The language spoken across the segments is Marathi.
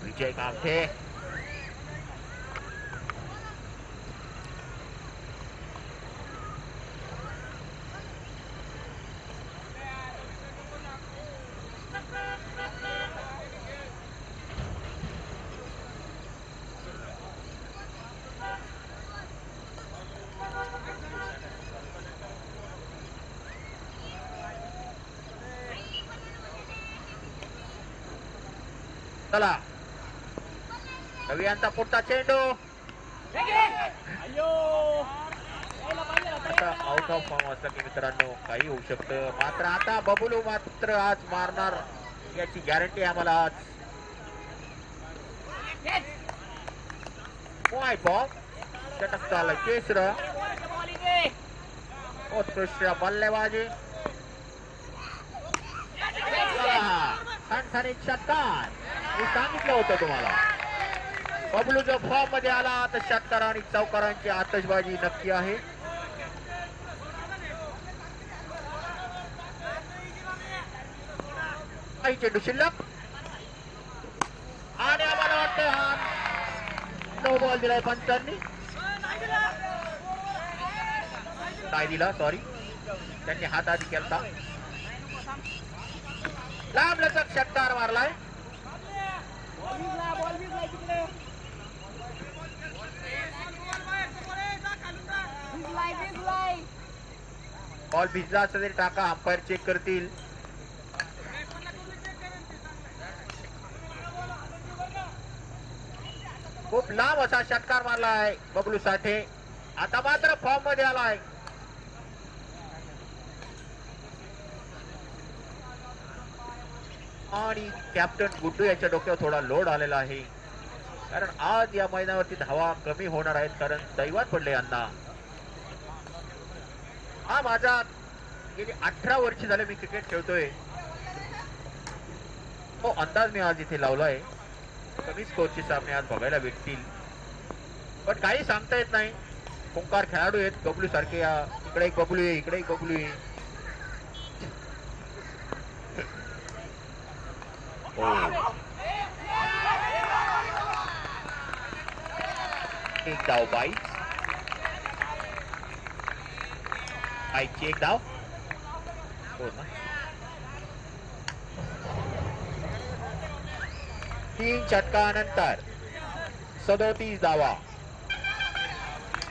विजय कामठे चला रवी यांचा पुढचा चेंडू आता आउट ऑफ फॉर्म असलं की मित्रांनो काही होऊ शकतं मात्र आता बबलू मात्र आज मारणार याची गॅरंटी आम्हाला आज बॉल षटक चालय तिसरं उत्कृष्ट बल्लेबाजी खणखणीत षटकार मी सांगितलं होतं तुम्हाला बबलू जो फॉर्म मध्ये आला तर षटकार आणि चौकारांची आतषबाजी नक्की आहे काही चेंडू शिल्लक आणि आम्हाला वाटतं हा नो बॉल दिलाय पंचांनी काय दिला सॉरी त्यांनी हात आधी केलता लांब लचक षटकार मारलाय बॉल भिजला असता तरी टाका अंपायर चेक करतील खूप लांब असा षटकार मारलाय बबलू साठे आता मात्र फॉर्म मध्ये आलाय आणि कॅप्टन गुड्डू याच्या डोक्यावर थोडा लोड आलेला आहे कारण आज या मैदानावरती धावा कमी होणार आहेत कारण दैवात पडले यांना हा माझा गेली 18 वर्ष झाले मी क्रिकेट खेळतोय तो अंदाज मी आज इथे लावलाय कमी स्कोरचे सामने आज बघायला भेटतील पण काही सांगता येत नाही ओंकार खेळाडू आहेत बबलू सारखे या इकडे एक बबलू आहे इकडे एक बबलू आहे एक धाव बाईची एक धाव हो ना 3 षटकानंतर 37 धावा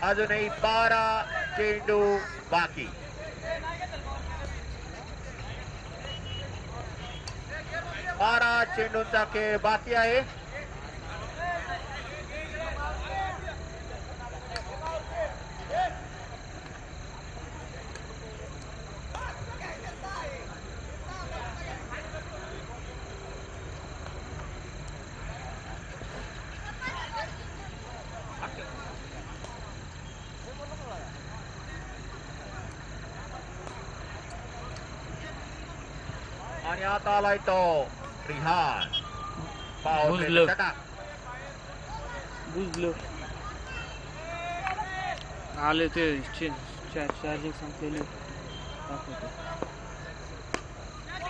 अजूनही 12 चेंडू बाकी चेंडूंचा खेळ बाकी आहे आणि आता आलाय तो रिहान बुजलं आले ते चार्जिंग संपलेली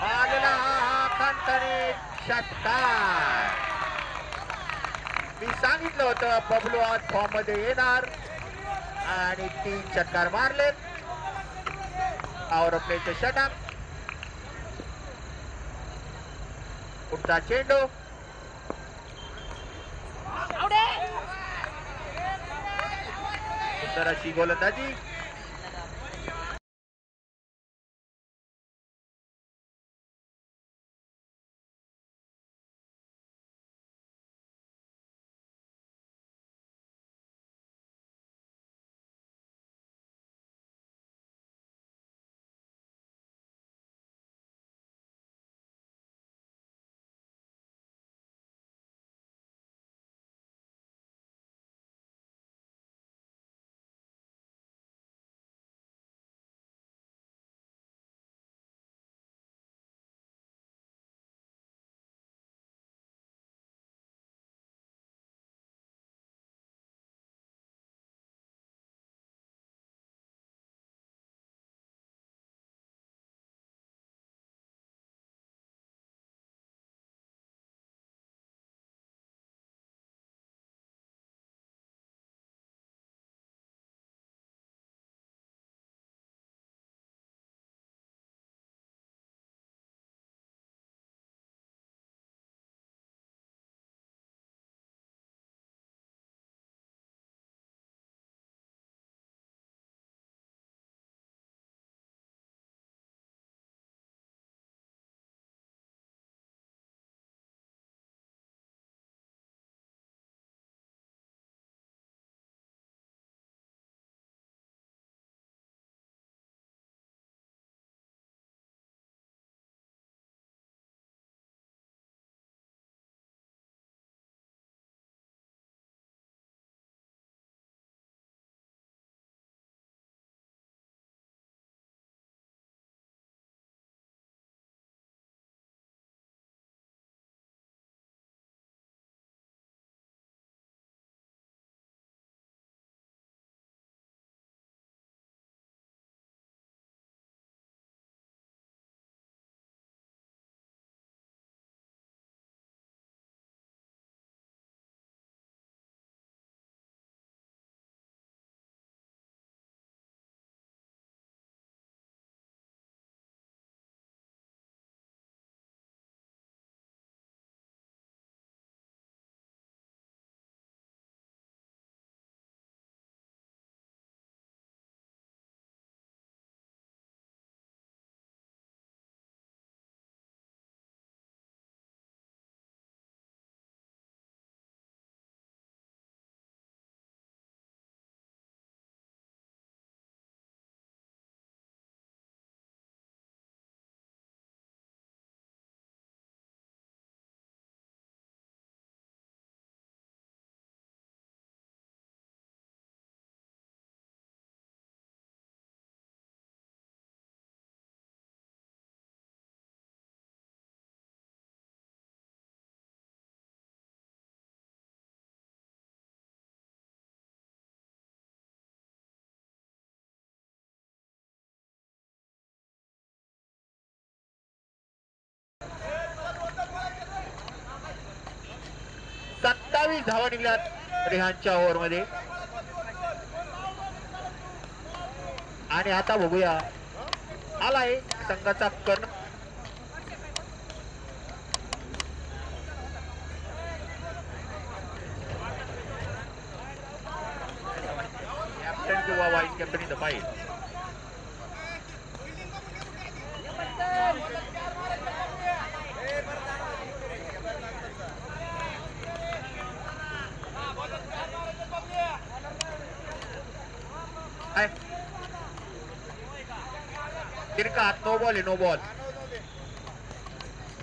आलेला हा खणखणीत षटकार मी सांगितलं होतं बबलू आज फॉर्म मध्ये येणार आणि 3 षटकार मारलेत पॉवर प्लेचे षटक पुढचा चेंडू सुंदर अशी गोलंदाजी 27 धावा निघल्यात रेहानच्या ओव्हर मध्ये. आणि आता बघूया आलाय संघाचा कर्ण. कॅप्टन किंवा वाईस कॅप्टन इथं पाहिजे. तिरका हात, नो बॉल आहे, नो बॉल.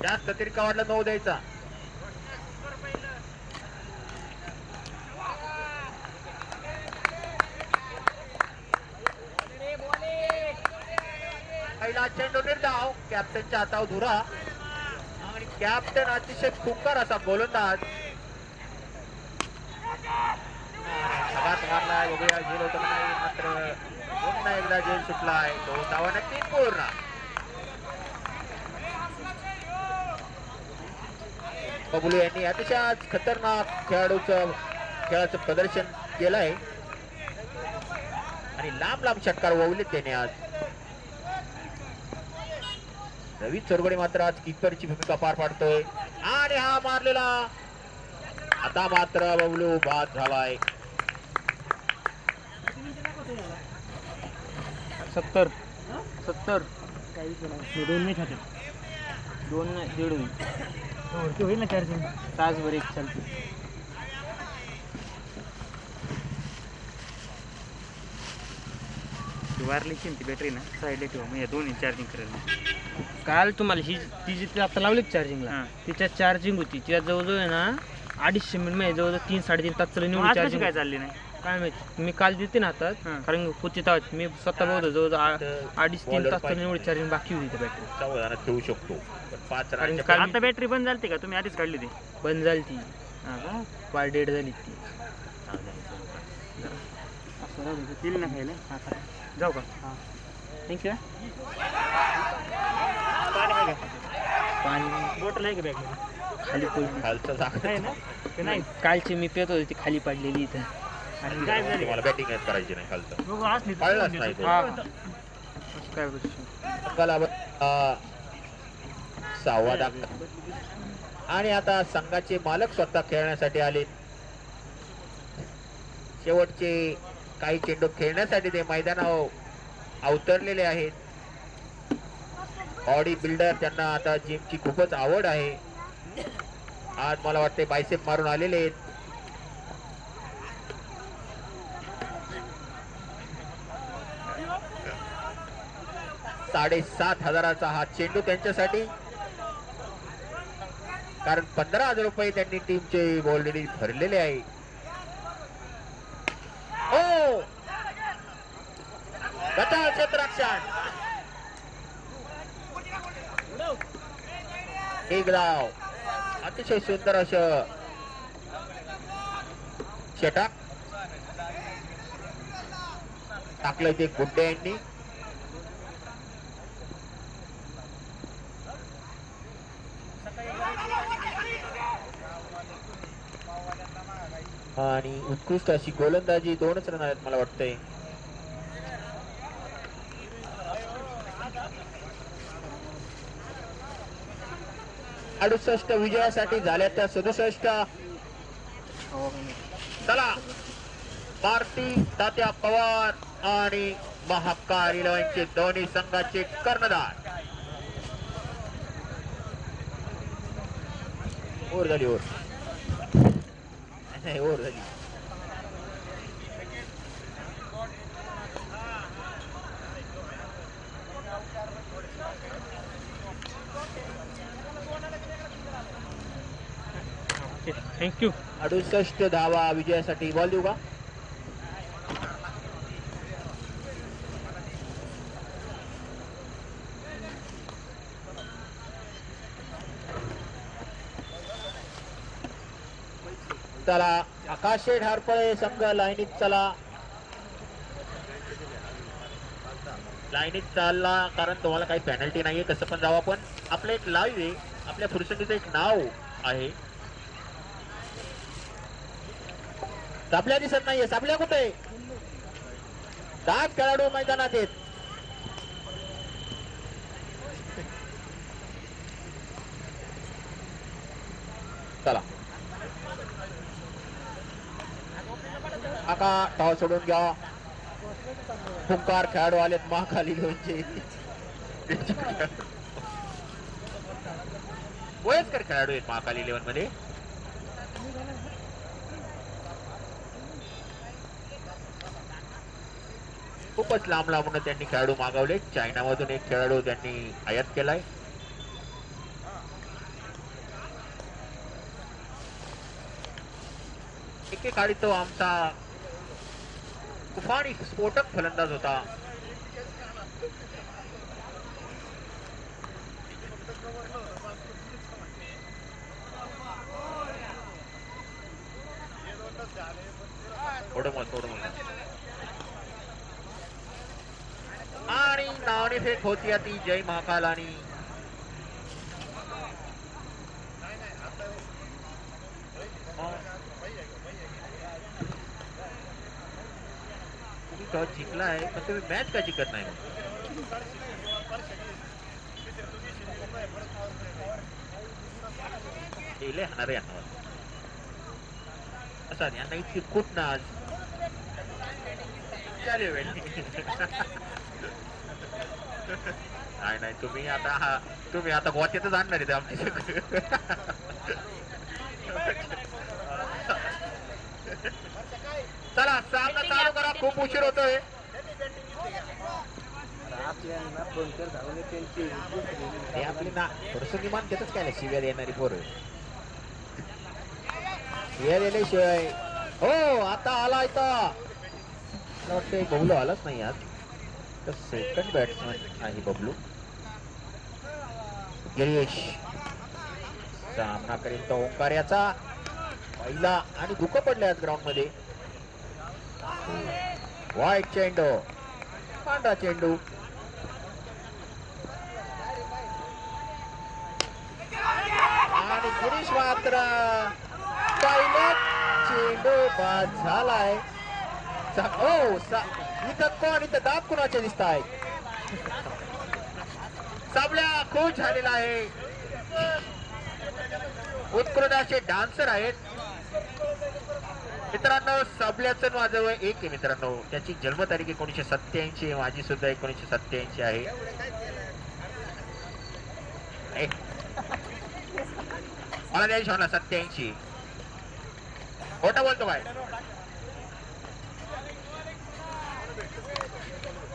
जास्त तिरका वाटला 9 द्यायचा. पहिला चेंडू निर्धाव, कॅप्टनच्या हातावर धुरा. आणि कॅप्टन अतिशय खुंकार असा गोलंदाज. हात मारलाय, बघूया झेल होतं नाही, मात्र पुन्हा एकदा झेल सुटलाय. 2 धावांना 3 पूर्ण. बबलू यांनी अतिशय आज खतरनाक खेळाचं प्रदर्शन केलंय आणि लांब लांब षटकार वळवले त्याने आज. रवी चोरगडे मात्र आज कीपरची भूमिका पार पाडतोय. आणि हा मारलेला आता मात्र बबलू बाद झालाय. 70 काही 2 नाही खाते, 2 नाही 1.5 होईल. होईल ना चार्जिंग तासभर एक चालते. वायरलेसची ती बॅटरी ना साईडला ठेवा, मग या दोन्ही चार्जिंग करायला. काल तुम्हाला ही ती जी आता लावली चार्जिंगला, तिच्यात चार्जिंग होती, तिच्यात जवळजवळ आहे ना 250 मिनिट मध्ये जवळजवळ 3-3.5 तास चालली. चार्जिंग काय चालली नाही काय माहिती. मी काल देते ना आता, कारण क्वचित मी स्वतः बघतो जवळजवळ 2.5-3 तास एवढी चार्जिंग बाकी होती त्या बॅटरी. ठेवू शकतो. आता बॅटरी बंद झाली का तुम्ही आधीच काढली? ती बंद झाली ती पार डेड झाली ती. असं ना खायला जाऊ का? हां थँक्यू. पाणी बॉटल आहे का बॅगमध्ये? खाली पडली आहे ना. नाही कालची मी पेत होती ती खाली पडलेली इथं. आणि काय झालं मला बॅटिंग करायची नाही खालचं. काय 6वा दाखला. आणि आता संघाचे मालक स्वतः खेळण्यासाठी आले. शेवटचे काही चेंडू खेळण्यासाठी ते मैदानावर अवतरलेले आहेत. बॉडी बिल्डर त्यांना आता जिमची खूपच आवड आहे. आज मला वाटते बायसेप मारून आलेले आहेत. $7,500 हा चेंडू त्यांच्यासाठी, कारण 15,000 रुपये त्यांनी टीमचे ऑलरेडी भरलेले आहे. हो बचाव क्षेत्ररक्षण, एक धाव. अतिशय सुंदर असं षटक टाकलंय ते गुड्डे यांनी. आणि उत्कृष्ट अशी गोलंदाजी 2च रन आहेत मला वाटतंय. अडुसष्ट विजयासाठी झाल्या त्या 67. चला भारती तात्या पवार आणि महाकाल इलेव्हनचे दोन्ही संघाचे कर्णधार. ओव्हर झाली, ओव्हर झाली. थँक्यू. 68 धावा विजयासाठी. बॉल देऊ का? चला आकाश शेठ हरपळे संघ लाईनीत चला. लाईनीत चालला, कारण तुम्हाला काही पेनल्टी नाहीये. कसं पण जाऊ आपण. आपलं एक लाईव्ह आहे, आपल्या फुरसंगीचं एक नाव आहे. साबल्या दिसत नाहीये. साबल्या कुठे? 10 खेळाडू मैदानात आहेत. चला काका टॉस सोडून घ्या. हुंकार खेळाडू आलेत महाखाली लोणचे. वयस्कर खेळाडू आहेत महाकाली 11 मध्ये. खूपच लांब लांबून त्यांनी खेळाडू मागवले. चायनामधून एक खेळाडू त्यांनी आयात केलाय. एकेकाळी तो आमचा तुफानी स्फोटक फलंदाज होता. आणि नाणेफेक होती ती जय महाकाल. आणि तुम्ही टॉस जिंकला आहे पण तुम्ही मॅच का जिंकत नाही? केले हाणारे असा यांना इतकी कुठ ना आज नाही नाही तुम्ही आता गोत्यातच आणणार आहे आमची चला सामना चालू करा. खूप उशीर होतोय. आपली ना थोडस निमान देतच काय शिव्या देणारी पोरं. शिव्या दिल्याशिवाय हो आता आला इथं वाटतं बबलू आलाच नाही आज. तर सेकंड बॅट्समन आहे बबलू. गिरीश सामना करेल तो ओंकार याचा. पहिला आणि धुकं पडले आज ग्राउंड मध्ये. व्हाईट चेंडू पांढरा चेंडू. आणि गिरीश मात्र पहिला चेंडू बाद झालाय. इथं कोण इथं दात कुणाचे दिसत आहेत? साबल्या खुश झालेला आहे. उत्कृष्ट असे डान्सर आहेत मित्रांनो. साबल्याचं माझं वय 1 आहे मित्रांनो. त्याची जन्मतारीख 1987. माझी सुद्धा 1987 आहे. मला द्यायची होणार 87. खोटा बोलतो काय?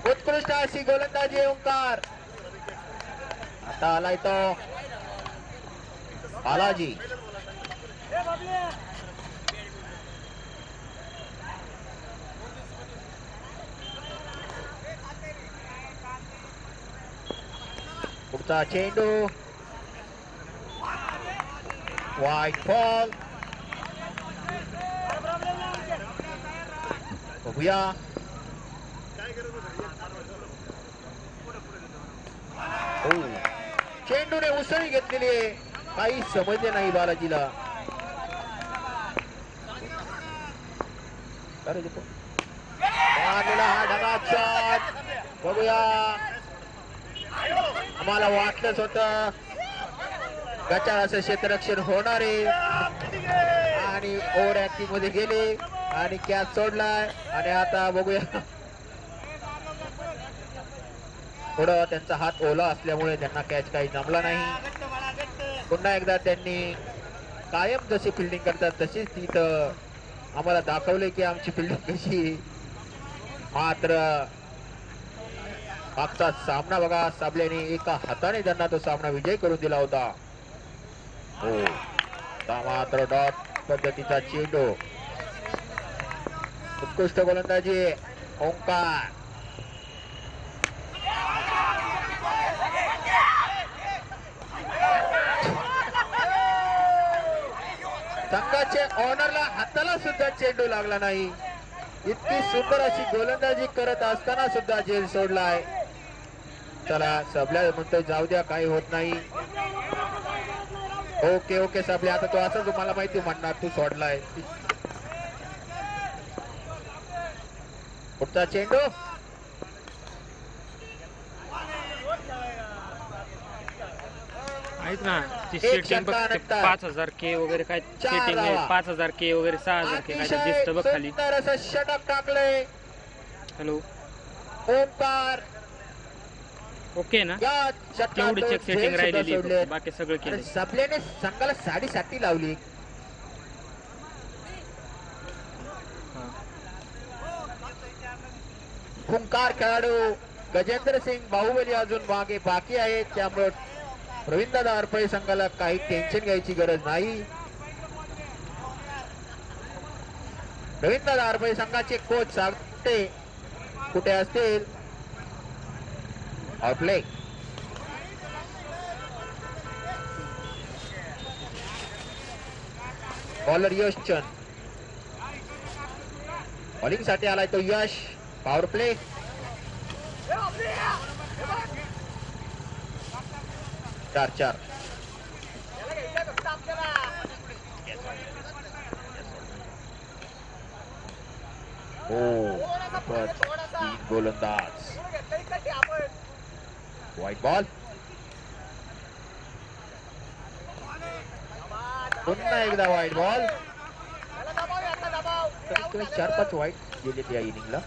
उत्कृष्ट अशी गोलंदाजी ओंकार. आता आलाय तो बालाजी. पुढचा चेंडू व्हाईट बॉल. बघूया चेंडूने उसळी घेतलेली आहे. काही समजले नाही बालाजीला. मारलेला हा ढगा शॉट. बघूया आम्हाला वाटलंच होतं गचाळ असं क्षेत्ररक्षण होणार आहे. आणि ओव्हर ऍक्टिंग मध्ये गेले आणि कॅच सोडलाय. आणि आता बघूया थोडं त्यांचा हात ओला असल्यामुळे त्यांना कॅच काही जमला नाही. पुन्हा एकदा त्यांनी कायम जशी फिल्डिंग करतात तशीच तिथं आम्हाला दाखवले की आमची फिल्डिंग कशी. मात्र मागचा सामना बघा साबल्याने एका हाताने त्यांना तो सामना विजय करून दिला होता. हो मात्र डॉट पद्धतीचा चेंडू. उत्कृष्ट गोलंदाजी ओंकार. संघाच्या ऑनरला हाताला सुद्धा चेंडू लागला नाही. इतकी सुंदर अशी गोलंदाजी करत असताना सुद्धा झेल सोडलाय. चला सबल्या म्हणतोय जाऊ द्या काही होत नाही. ओके ओके सबल्या आता तो असं तुम्हाला माहिती म्हणणार तू सोडलाय. पुढचा चेंडू आहेत ना ती एक सेटिंग बघ ते षटकानंतर 5000 के वगैरे काय चार सेटिंग धावा. आहे 5000 के वगैरे 6000 के काय ते अतिशय दिसतं बघ खाली. सुंदर असं षटक टाकलंय हॅलो ओंकार. ओके ना या तेवढी चेक सेटिंग राहिलेली आहे सोडले फक्त. बाकी सगळं केलं. सपल्याने संघाला 7.5 लावली. हुंकार खेळाडू गजेंद्र सिंग बाहुबली अजून मागे बाकी आहेत, त्यामुळे रवींद्र आरपळे संघाला काही टेन्शन घ्यायची गरज नाही. रवींद्र आरपळे संघाचे कोच सांगते कुठे असतील. आउटले बॉलर यश चंद. बॉलिंग साठी आलाय तो यश. Power play. चार चार. तीन गोलंदाज. White ball. पुन्हा एकदा व्हाईट बॉल. 4-5 व्हाईट गेले या इनिंगला.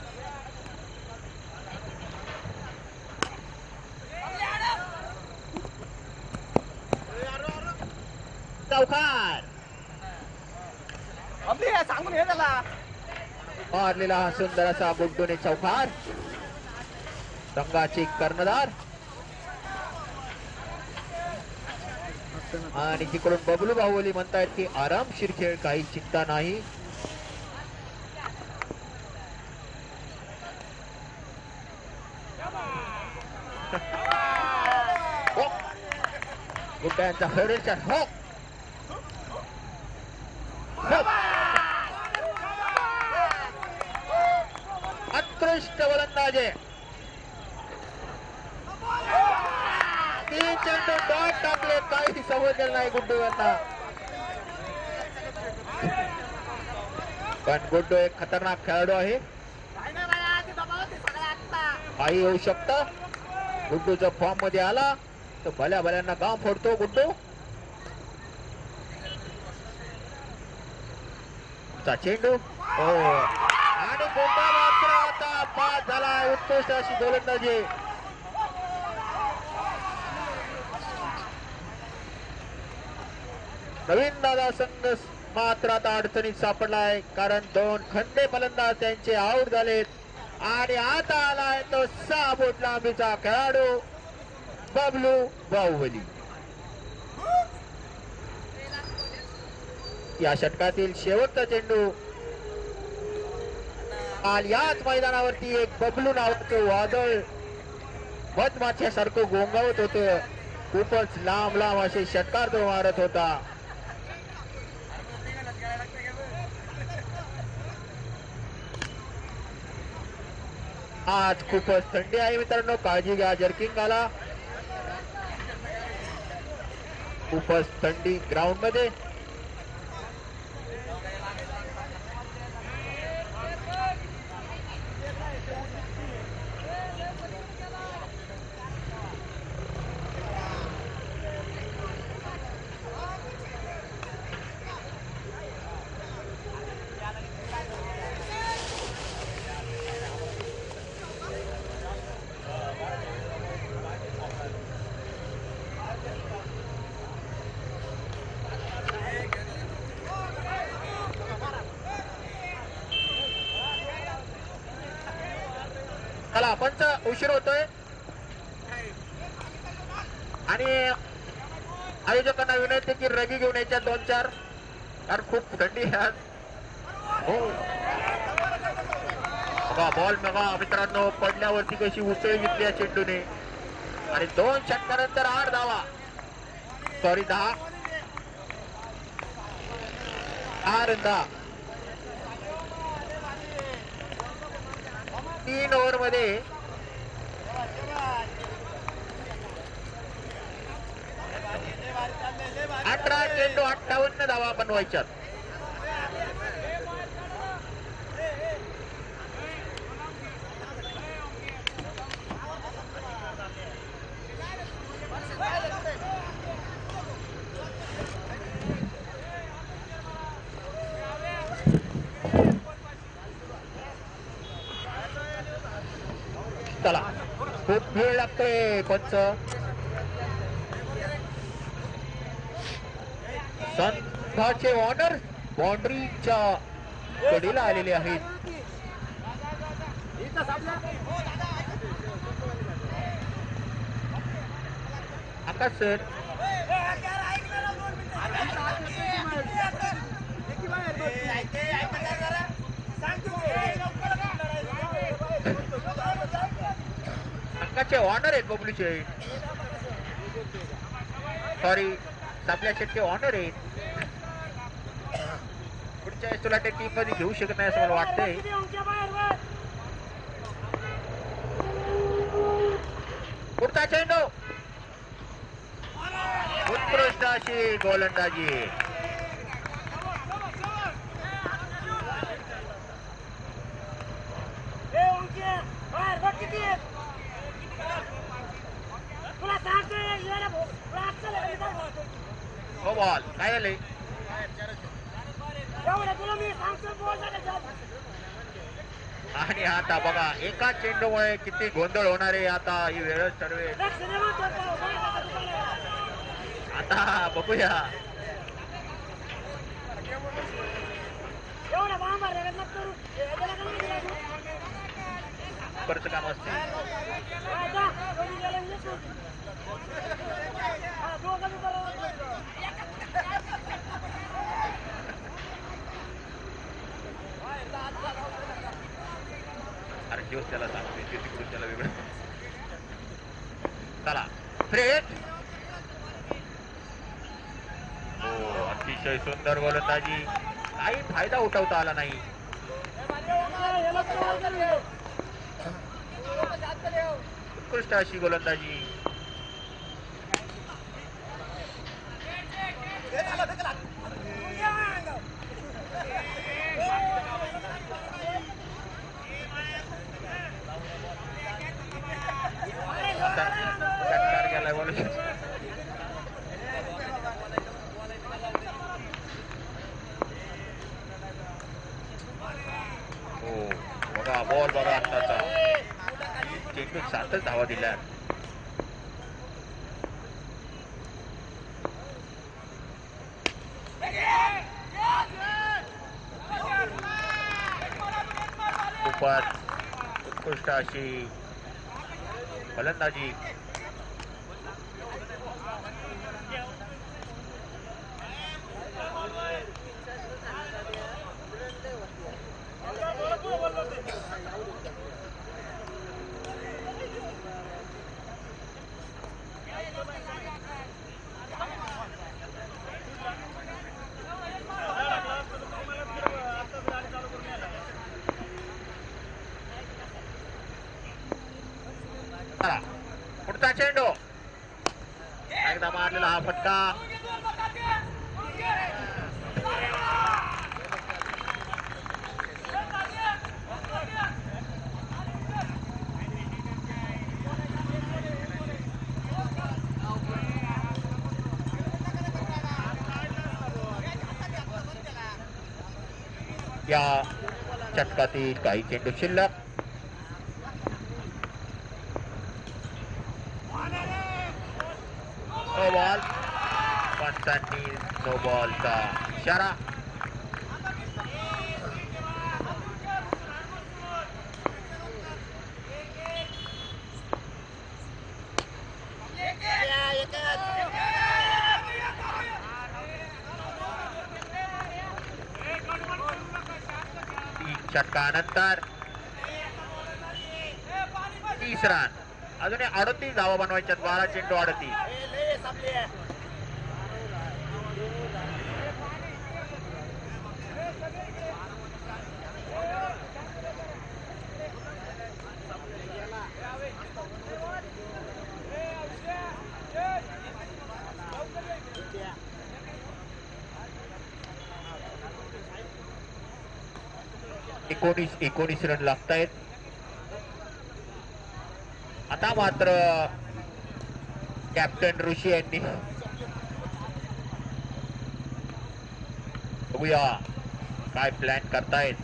चौकार सांगून हे त्याला मारलेला हा सुंदर असा गुड्डूने चौकार. संघाचे कर्णधार आणि तिकडून बबलू बाहुबली म्हणतायत की आरामशीर खेळ, काही चिंता नाही. गुड्ड्यांचा फेवरेट शॉट. हो उत्कृष्ट गोलंदाजी. 3 चेंडू डॉट टाकले, काही समजलं नाही गुड्डूंना. पण गुड्डू एक खतरनाक खेळाडू आहे, काही होऊ शकतं. गुड्डूचा फॉर्म मध्ये आला तर भल्या भल्यांना गाव फोडतो गुड्डू. चेंडू हो आणि गुड्डा मात्र आता बाद झाला. उत्कृष्ट अशी गोलंदाजी. नवीन दादा संघ मात्र आता अडचणीत सापडलाय, कारण 2 खंडे फलंदाज त्यांचे आउट झालेत आणि आता आलाय तो 6 फूट लांबीचा खेळाडू बबलू बाहुबली. या षटकातील शेवटचा चेंडू. काल याच मैदानावरती एक बबलू नावाचं वादळ मधमाशासारखं गोंगावत होतं. खूपच लांब लांब असे षटकार तो मारत होता. आज खूपच थंडी आहे मित्रांनो, काळजी घ्या. जर्किंग आला. खूपच थंडी ग्राउंड मध्ये. चला पंच उशीर होतोय आणि आयोजकांना विनंती की रगी घेऊन यायच्या 2-4, कारण खूप थंडी आहे आज. हो बॉल बघा मित्रांनो, पडल्यावरती कशी उसळी घेतली या चेंडूने आणि 2 षटकानंतर 8 धावा. Sorry 10 run. 3 ओव्हर मध्ये 18 चेंडू 58 धावा बनवायच्यात. वेळ लागतोय पंच. संघाचे ऑनर बाउंड्रीच्या कडेला आलेले आहेत. आकाश सर, अंकाचे ऑनर आहेत बबलूचे. सॉरी, सापल्या शेटचे ऑनर आहेत. पुढच्या वेळेस तुला ते टीम मध्ये घेऊ शकत नाही असं मला वाटतंय. पुढचा चेंडू, उत्कृष्ट अशी गोलंदाजी. हो बॉल, काय झाले? आणि आता बघा, एका चेंडूमुळे किती गोंधळ होणार आहे. आता ही वेळच ठरवेल. आता बघूया. बरंच काम असते. अरे दिवस त्याला सांगते, तिकडून त्याला वेगळं. चला फ्रेट. हो, अतिशय सुंदर गोलंदाजी. काही फायदा उठवता आला नाही. उत्कृष्ट अशी गोलंदाजी. हो बघा, बॉल बघा आत्ताचा. चेंडू 7च धावा दिल्या. खूपच उत्कृष्ट अशी फलंदाजी. पुढचा चेंडू, एकदा मारलेला हा फटका. या षटकातील काही चेंडू शिल्लक. No ball. पंचांनी नो बॉलचा इशारा. षटकानंतर 30 रन. अजून 38 धावा बनवायच्यात. 12 चेंडू 38. एकोणीस रन लागतायत. आता मात्र कॅप्टन ऋषी यांनी, बघूया काय प्लॅन करतायत.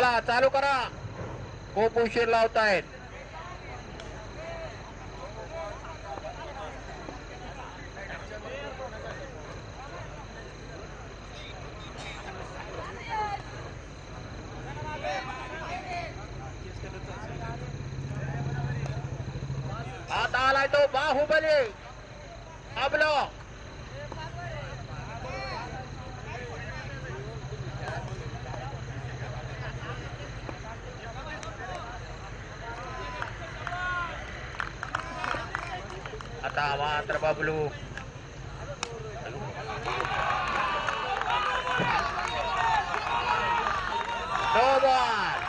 चला चालू करा, खूप उशीर लावतायत. आता आलाय तो बाहुबली अबलो. आता मात्र बबलू नो बॉल.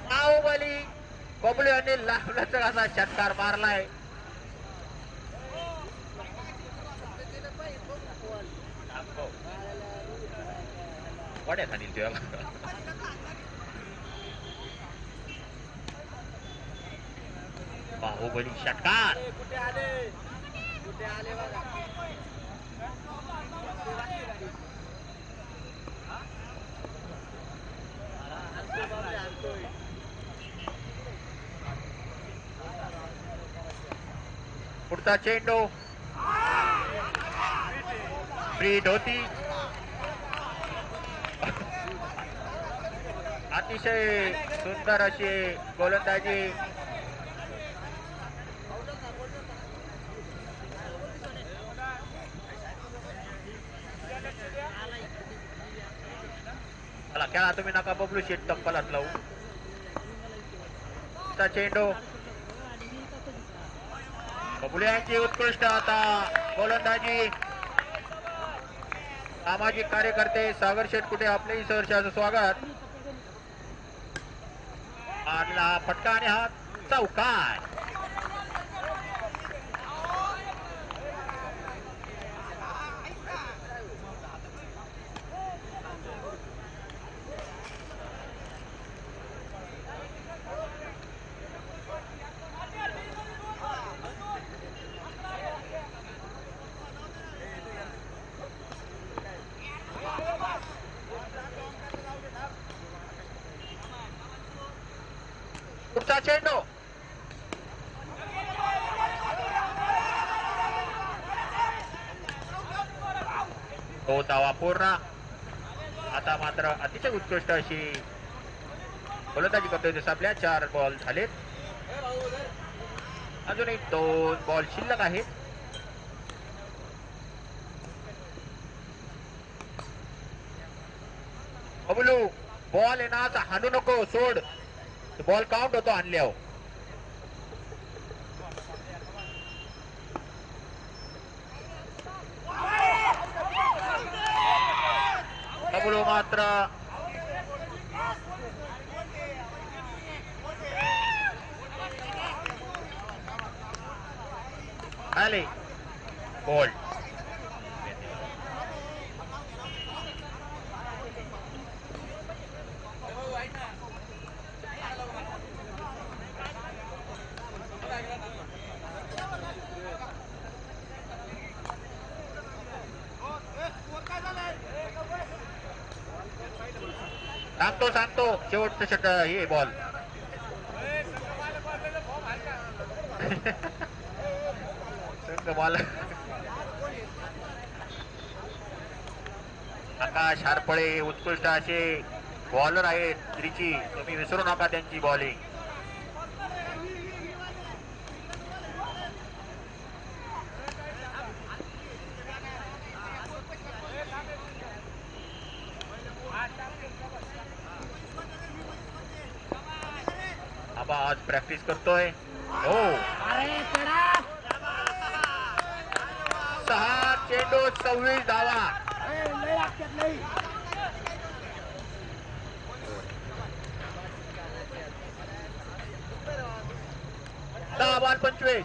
बाहुबली बबलू यांनी लावण्याचा असा षटकार मारलाय. वड्या खाली तुझ्या बाहुबली षटकार. पुढचा चेंडू फ्रीट होती. अतिशय सुंदर अशी गोलंदाजी. चला खेळा तुम्ही, नका बबलू शेट टप्पलात लावू. चेंडू बबलू यांची उत्कृष्ट आता गोलंदाजी. सामाजिक कार्यकर्ते सागर शेठ कुठे आपलेही सहर्षाचं स्वागत. मारला फटका आणि हा चौकार. पुढचा चेंडू तो धावा पूर्ण. आता मात्र अतिशय उत्कृष्ट अशी गोलंदाजी करतोय. जसं आपल्या 4 बॉल झालेत, अजूनही 2 बॉल शिल्लक आहेत. बबलू बॉल आहे ना, हाणू नको, सोड. बॉल काउंट होतो आणल्यावर. बबलू मात्र आले बॉल. सांगतो शेवटचं षट हे बॉल. बॉल आकाश हारपळे उत्कृष्ट असे बॉलर आहेत त्रिची, तुम्ही विसरू नका त्यांची बॉलिंग. आबा आज प्रॅक्टिस करतोय. हो 6 चेंडू 26 धावा. 10 बॉल 25.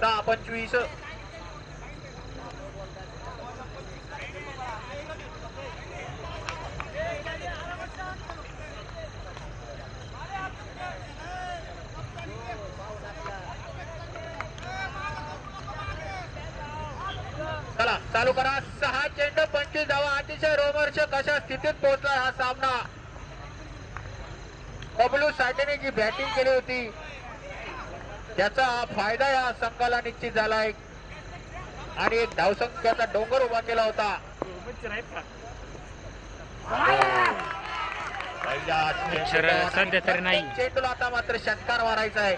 10-25. चला चालू करा. 6 चेंडू 25 धावा. अतिशय रोमहर्षक अशा स्थितीत पोहोचला हा सामना. बबलू साठेने जी बॅटिंग केली होती त्याचा फायदा या संघाला निश्चित झालाय आणि एक धावसंख्याचा डोंगर उभा केला होता. सध्या तरी नाही. चेंडूला आता मात्र षटकार मारायचा आहे.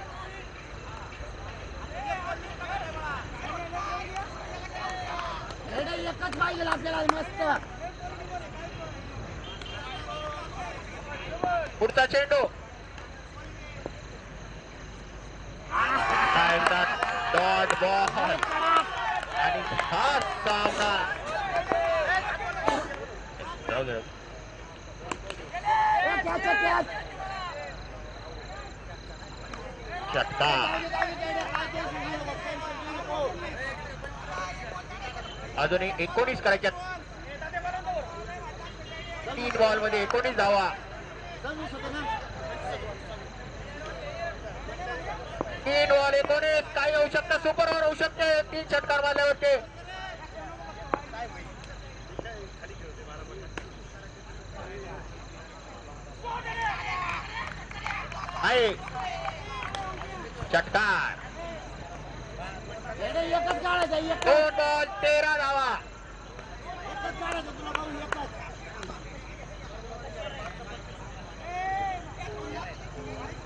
एकच पाहिजे आपल्याला मस्त. पुढचा चेंडू डॉट बॉल आणि हा सामना षटकार. अजूनही 19 करायच्यात. 3 बॉल मध्ये 19 धावा. 3 बॉल 19. काही होऊ शकतं. सुपर ओव्हर होऊ शकते 3 षटकार मारल्यावरती. आहे षटकार. 2 बॉल 13 धावा.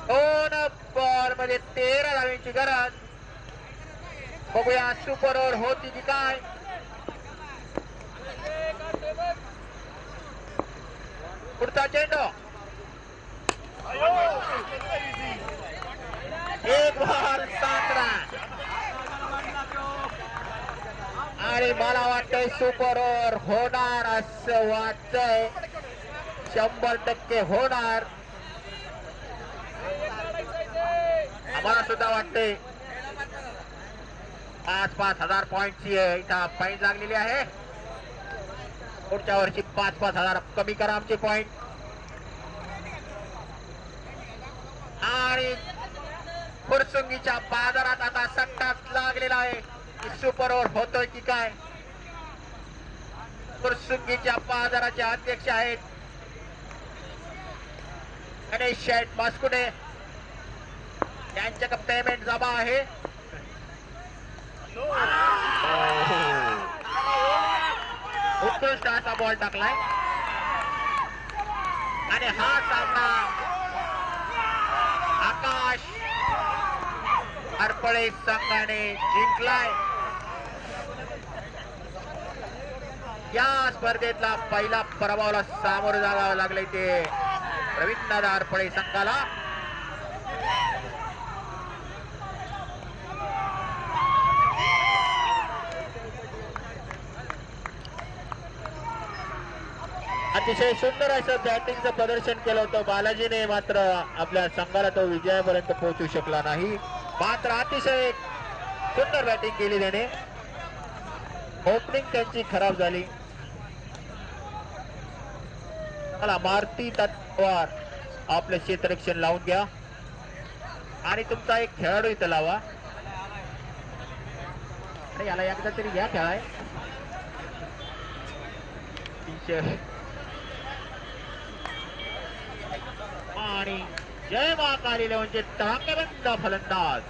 2 बॉल मध्ये 13 धाव्यांची गरज. बघूया सुपर ओव्हर होती की काय. पुढचा चेंडू 1 बॉल 7 रन. आणि मला वाटतंय सुपर ओव्हर होणार असं वाटतंय. 100% होणार आम्हाला सुद्धा वाटतंय. 5-5 हजार पॉइंटची इथं पॉइंट लागलेली आहे. पुढच्या वर्षी 5-5 हजार कमी करा आमचे पॉइंट. आणि फुरसुंगीच्या बाजारात आता सट्टाच लागलेला आहे की सुपर ओव्हर होतोय की काय. फुरसुंगीच्या बाजाराचे अध्यक्ष आहेत गणेश शेठ मास्कुडे. त्यांच्याकडे पेमेंट जमा आहे. उत्कृष्ट असा बॉल टाकलाय आणि हा सामना आकाश हरपळे संघाने जिंकलाय. या स्पर्धेतला पहिला पराभवाला सामोरं जावं लागले ते रवींद्रनाथ हरपळे संघाला. अतिशय सुंदर असं बॅटिंगचं प्रदर्शन केलं होतं बालाजीने. मात्र आपल्या संघाला तो विजयापर्यंत पोहोचू शकला नाही. मात्र अतिशय सुंदर बॅटिंग केली त्याने. ओपनिंग त्यांची खराब झाली. मला मारुती तत्वार आपलं क्षेत्ररक्षण लावून घ्या आणि तुमचा एक खेळाडू इथं लावा. अरे याला एकदा तरी घ्या खेळाय. आणि जय महाकाली लेवनचे तळांगबंद फलंदाज